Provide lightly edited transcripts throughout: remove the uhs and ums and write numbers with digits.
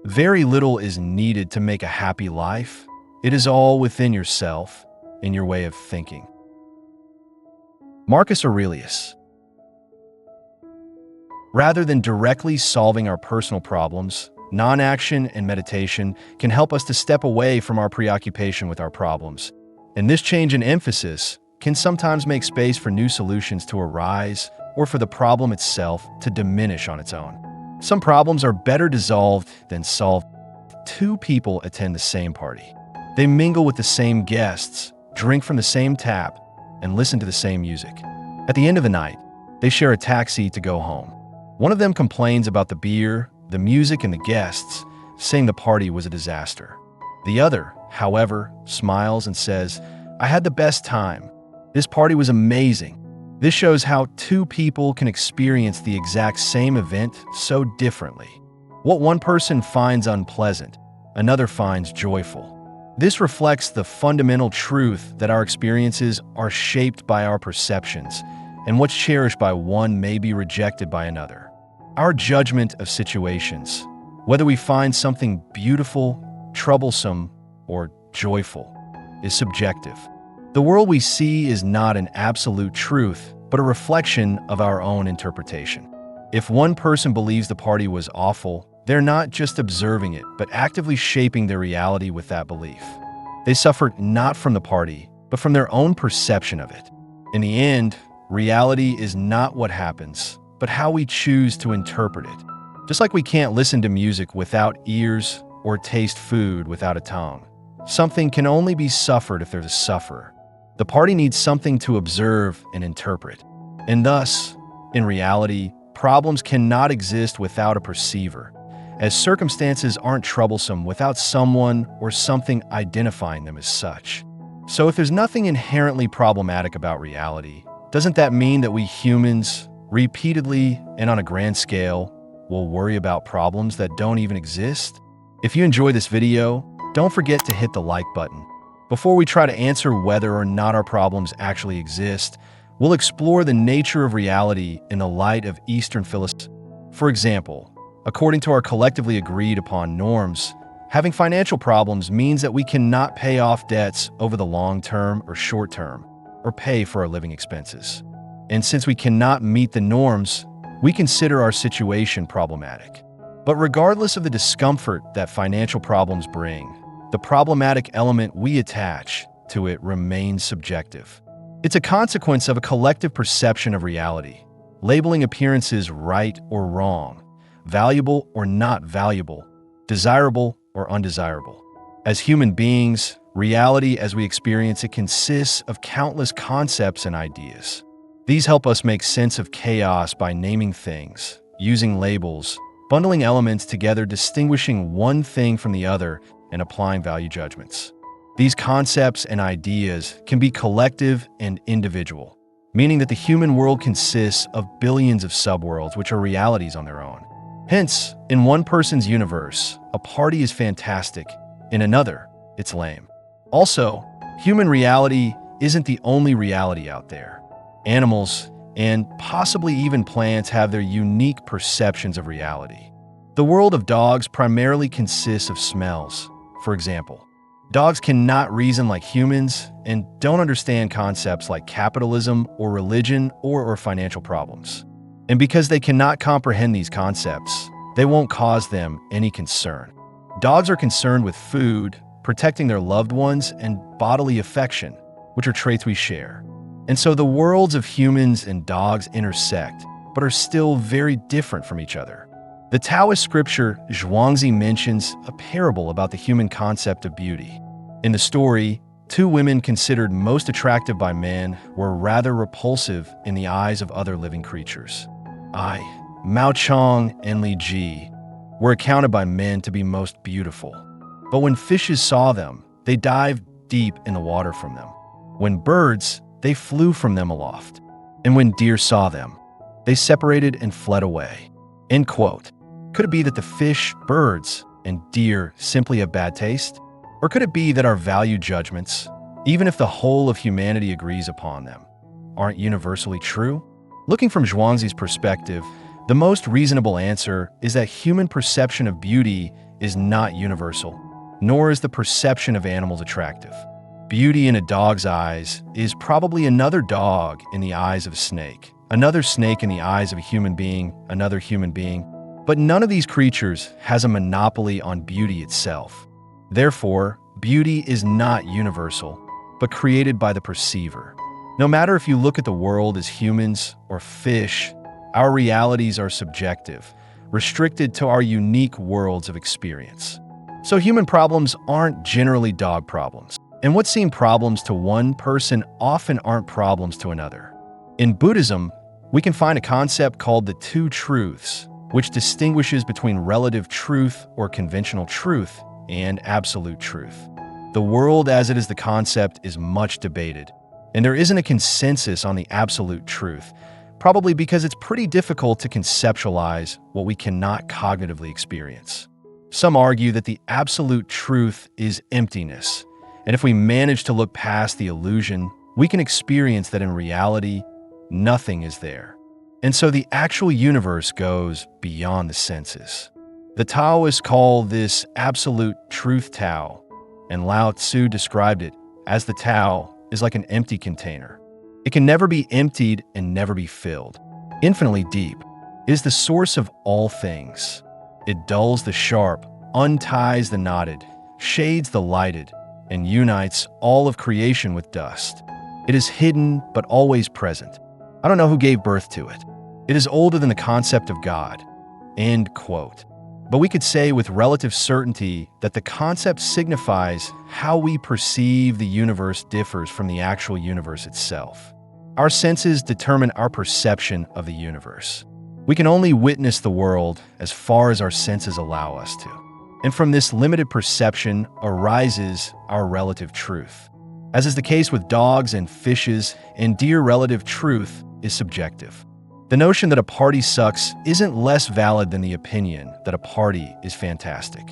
Very little is needed to make a happy life. It is all within yourself and your way of thinking. Marcus Aurelius. Rather than directly solving our personal problems, non-action and meditation can help us to step away from our preoccupation with our problems. And this change in emphasis can sometimes make space for new solutions to arise or for the problem itself to diminish on its own. Some problems are better dissolved than solved. Two people attend the same party. They mingle with the same guests, drink from the same tap, and listen to the same music. At the end of the night, they share a taxi to go home. One of them complains about the beer, the music, and the guests, saying the party was a disaster. The other, however, smiles and says, "I had the best time. This party was amazing." This shows how two people can experience the exact same event so differently. What one person finds unpleasant, another finds joyful. This reflects the fundamental truth that our experiences are shaped by our perceptions, and what's cherished by one may be rejected by another. Our judgment of situations, whether we find something beautiful, troublesome, or joyful, is subjective. The world we see is not an absolute truth, but a reflection of our own interpretation. If one person believes the party was awful, they're not just observing it, but actively shaping their reality with that belief. They suffered not from the party, but from their own perception of it. In the end, reality is not what happens, but how we choose to interpret it. Just like we can't listen to music without ears or taste food without a tongue. Something can only be suffered if there's a sufferer. The party needs something to observe and interpret. And thus, in reality, problems cannot exist without a perceiver, as circumstances aren't troublesome without someone or something identifying them as such. So if there's nothing inherently problematic about reality, doesn't that mean that we humans, repeatedly and on a grand scale, will worry about problems that don't even exist? If you enjoy this video, don't forget to hit the like button. Before we try to answer whether or not our problems actually exist, we'll explore the nature of reality in the light of Eastern philosophy. For example, according to our collectively agreed upon norms, having financial problems means that we cannot pay off debts over the long term or short term, or pay for our living expenses. And since we cannot meet the norms, we consider our situation problematic. But regardless of the discomfort that financial problems bring, the problematic element we attach to it remains subjective. It's a consequence of a collective perception of reality, labeling appearances right or wrong, valuable or not valuable, desirable or undesirable. As human beings, reality as we experience it consists of countless concepts and ideas. These help us make sense of chaos by naming things, using labels, bundling elements together, distinguishing one thing from the other, and applying value judgments. These concepts and ideas can be collective and individual, meaning that the human world consists of billions of subworlds which are realities on their own. Hence, in one person's universe, a party is fantastic. In another, it's lame. Also, human reality isn't the only reality out there. Animals, and possibly even plants, have their unique perceptions of reality. The world of dogs primarily consists of smells. For example, dogs cannot reason like humans and don't understand concepts like capitalism or religion or financial problems. And because they cannot comprehend these concepts, they won't cause them any concern. Dogs are concerned with food, protecting their loved ones, and bodily affection, which are traits we share. And so the worlds of humans and dogs intersect, but are still very different from each other. The Taoist scripture Zhuangzi mentions a parable about the human concept of beauty. In the story, two women considered most attractive by men were rather repulsive in the eyes of other living creatures. Mao Chong and Li Ji, were accounted by men to be most beautiful. But when fishes saw them, they dived deep in the water from them. When birds, they flew from them aloft. And when deer saw them, they separated and fled away. End quote. Could it be that the fish, birds, and deer simply have bad taste? Or could it be that our value judgments, even if the whole of humanity agrees upon them, aren't universally true? Looking from Zhuangzi's perspective, the most reasonable answer is that human perception of beauty is not universal, nor is the perception of animals attractive. Beauty in a dog's eyes is probably another dog in the eyes of a snake, another snake in the eyes of a human being, another human being. But none of these creatures has a monopoly on beauty itself. Therefore, beauty is not universal, but created by the perceiver. No matter if you look at the world as humans or fish, our realities are subjective, restricted to our unique worlds of experience. So human problems aren't generally dog problems, and what seem problems to one person often aren't problems to another. In Buddhism, we can find a concept called the two truths, which distinguishes between relative truth or conventional truth and absolute truth. The world as it is the concept is much debated, and there isn't a consensus on the absolute truth, probably because it's pretty difficult to conceptualize what we cannot cognitively experience. Some argue that the absolute truth is emptiness, and if we manage to look past the illusion, we can experience that in reality, nothing is there. And so the actual universe goes beyond the senses. The Taoists call this absolute truth Tao, and Lao Tzu described it as the Tao is like an empty container. It can never be emptied and never be filled. Infinitely deep, it is the source of all things. It dulls the sharp, unties the knotted, shades the lighted, and unites all of creation with dust. It is hidden but always present. I don't know who gave birth to it. It is older than the concept of God." End quote. But we could say with relative certainty that the concept signifies how we perceive the universe differs from the actual universe itself. Our senses determine our perception of the universe. We can only witness the world as far as our senses allow us to. And from this limited perception arises our relative truth. As is the case with dogs and fishes and deer, relative truth is subjective. The notion that a party sucks isn't less valid than the opinion that a party is fantastic.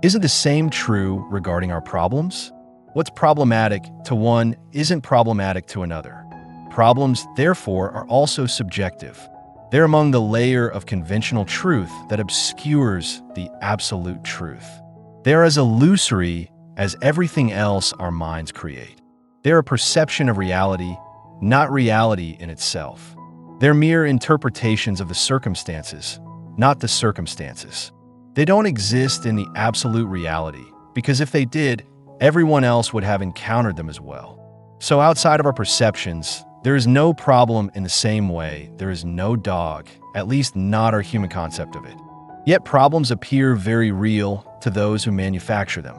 Isn't the same true regarding our problems? What's problematic to one isn't problematic to another. Problems, therefore, are also subjective. They're among the layer of conventional truth that obscures the absolute truth. They're as illusory as everything else our minds create. They're a perception of reality, not reality in itself. They're mere interpretations of the circumstances, not the circumstances. They don't exist in the absolute reality, because if they did, everyone else would have encountered them as well. So outside of our perceptions, there is no problem in the same way there is no dog, at least not our human concept of it. Yet problems appear very real to those who manufacture them.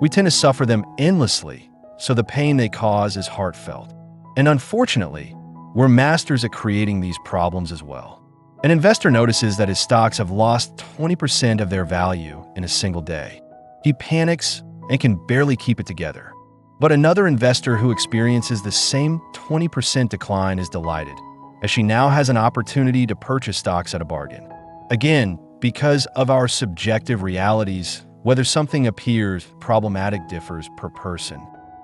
We tend to suffer them endlessly, so the pain they cause is heartfelt. And unfortunately, we're masters at creating these problems as well. An investor notices that his stocks have lost 20% of their value in a single day. He panics and can barely keep it together. But another investor who experiences the same 20% decline is delighted, as she now has an opportunity to purchase stocks at a bargain. Again, because of our subjective realities, whether something appears problematic differs per person.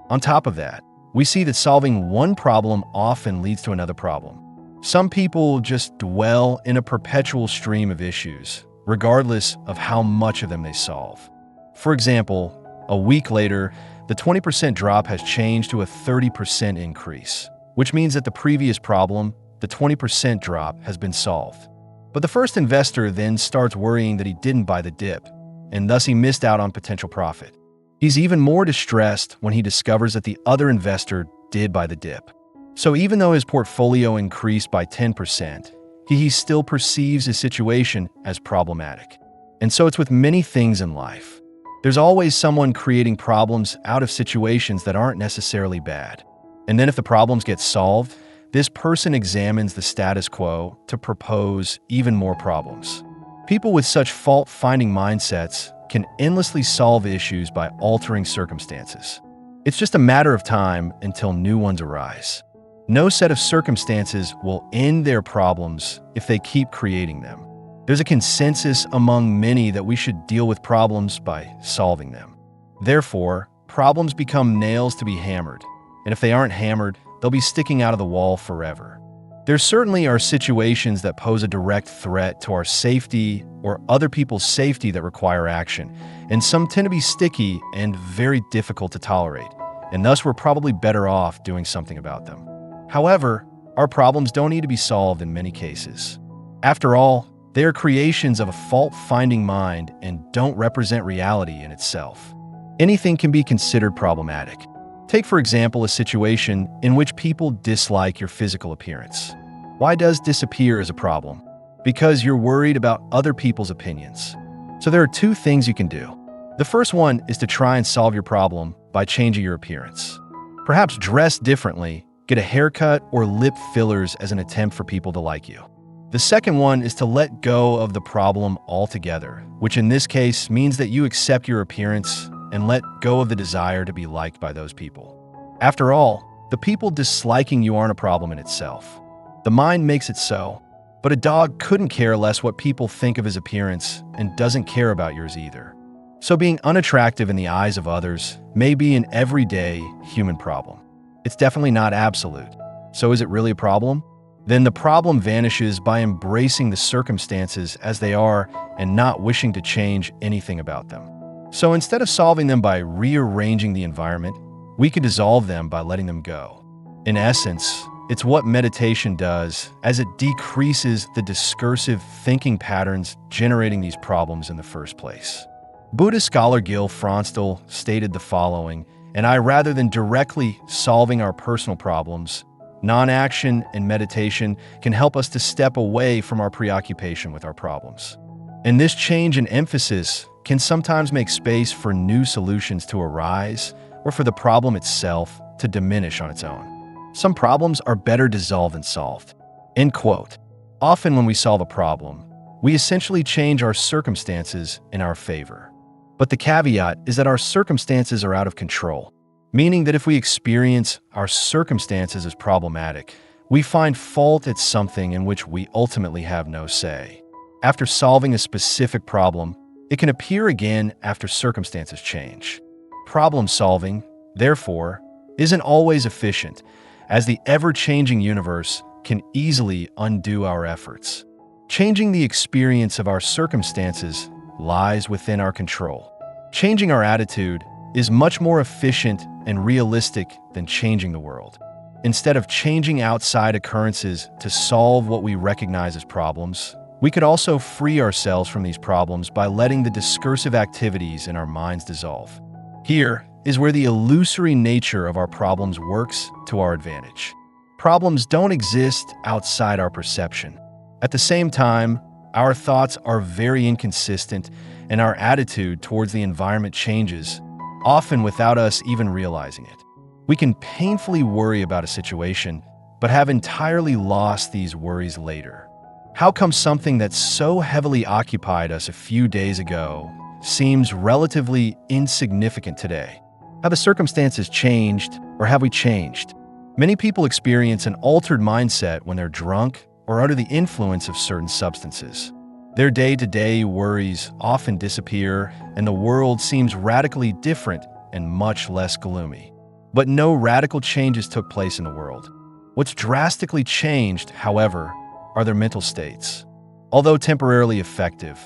On top of that, we see that solving one problem often leads to another problem. Some people just dwell in a perpetual stream of issues, regardless of how much of them they solve. For example, a week later, the 20% drop has changed to a 30% increase, which means that the previous problem, the 20% drop, has been solved. But the first investor then starts worrying that he didn't buy the dip, and thus he missed out on potential profit. He's even more distressed when he discovers that the other investor did buy the dip. So even though his portfolio increased by 10%, he still perceives his situation as problematic. And so it's with many things in life. There's always someone creating problems out of situations that aren't necessarily bad. And then if the problems get solved, this person examines the status quo to propose even more problems. People with such fault-finding mindsets can endlessly solve issues by altering circumstances. It's just a matter of time until new ones arise. No set of circumstances will end their problems if they keep creating them. There's a consensus among many that we should deal with problems by solving them. Therefore, problems become nails to be hammered, and if they aren't hammered, they'll be sticking out of the wall forever. There certainly are situations that pose a direct threat to our safety or other people's safety that require action, and some tend to be sticky and very difficult to tolerate, and thus we're probably better off doing something about them. However, our problems don't need to be solved in many cases. After all, they are creations of a fault-finding mind and don't represent reality in itself. Anything can be considered problematic. Take, for example, a situation in which people dislike your physical appearance. Why does this appear as a problem? Because you're worried about other people's opinions. So there are two things you can do. The first one is to try and solve your problem by changing your appearance. Perhaps dress differently, get a haircut, or lip fillers as an attempt for people to like you. The second one is to let go of the problem altogether, which in this case means that you accept your appearance and let go of the desire to be liked by those people. After all, the people disliking you aren't a problem in itself. The mind makes it so, but a dog couldn't care less what people think of his appearance and doesn't care about yours either. So being unattractive in the eyes of others may be an everyday human problem. It's definitely not absolute. So is it really a problem? Then the problem vanishes by embracing the circumstances as they are and not wishing to change anything about them. So instead of solving them by rearranging the environment, we can dissolve them by letting them go. In essence, it's what meditation does as it decreases the discursive thinking patterns generating these problems in the first place. Buddhist scholar Gil Fronsdal stated the following, and rather than directly solving our personal problems, non-action and meditation can help us to step away from our preoccupation with our problems. And this change in emphasis can sometimes make space for new solutions to arise or for the problem itself to diminish on its own. Some problems are better dissolved than solved. End quote. Often when we solve a problem, we essentially change our circumstances in our favor. But the caveat is that our circumstances are out of control, meaning that if we experience our circumstances as problematic, we find fault at something in which we ultimately have no say. After solving a specific problem, it can appear again after circumstances change. Problem solving, therefore, isn't always efficient, as the ever-changing universe can easily undo our efforts. Changing the experience of our circumstances lies within our control. Changing our attitude is much more efficient and realistic than changing the world. Instead of changing outside occurrences to solve what we recognize as problems, we could also free ourselves from these problems by letting the discursive activities in our minds dissolve. Here is where the illusory nature of our problems works to our advantage. Problems don't exist outside our perception. At the same time, our thoughts are very inconsistent and our attitude towards the environment changes, often without us even realizing it. We can painfully worry about a situation, but have entirely lost these worries later. How come something that so heavily occupied us a few days ago seems relatively insignificant today? Have the circumstances changed, or have we changed? Many people experience an altered mindset when they're drunk or under the influence of certain substances. Their day-to-day worries often disappear, and the world seems radically different and much less gloomy. But no radical changes took place in the world. What's drastically changed, however, are their mental states. Although temporarily effective,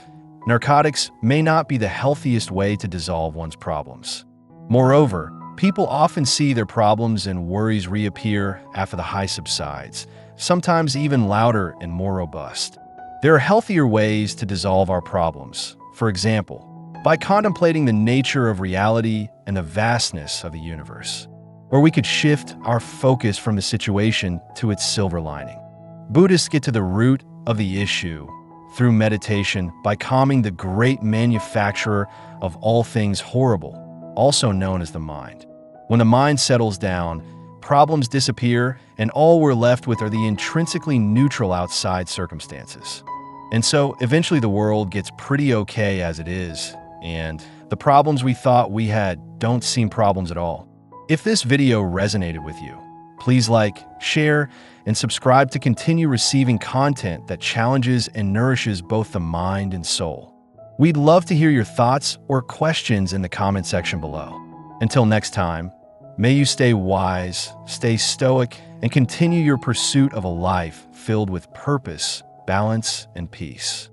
narcotics may not be the healthiest way to dissolve one's problems. Moreover, people often see their problems and worries reappear after the high subsides, sometimes even louder and more robust. There are healthier ways to dissolve our problems. For example, by contemplating the nature of reality and the vastness of the universe. Or we could shift our focus from the situation to its silver lining. Buddhists get to the root of the issue through meditation by calming the great manufacturer of all things horrible, also known as the mind. When the mind settles down, problems disappear, and all we're left with are the intrinsically neutral outside circumstances. And so, eventually the world gets pretty okay as it is, and the problems we thought we had don't seem problems at all. If this video resonated with you, please like, share, and subscribe to continue receiving content that challenges and nourishes both the mind and soul. We'd love to hear your thoughts or questions in the comment section below. Until next time, May you stay wise, stay stoic, and continue your pursuit of a life filled with purpose, balance, and peace.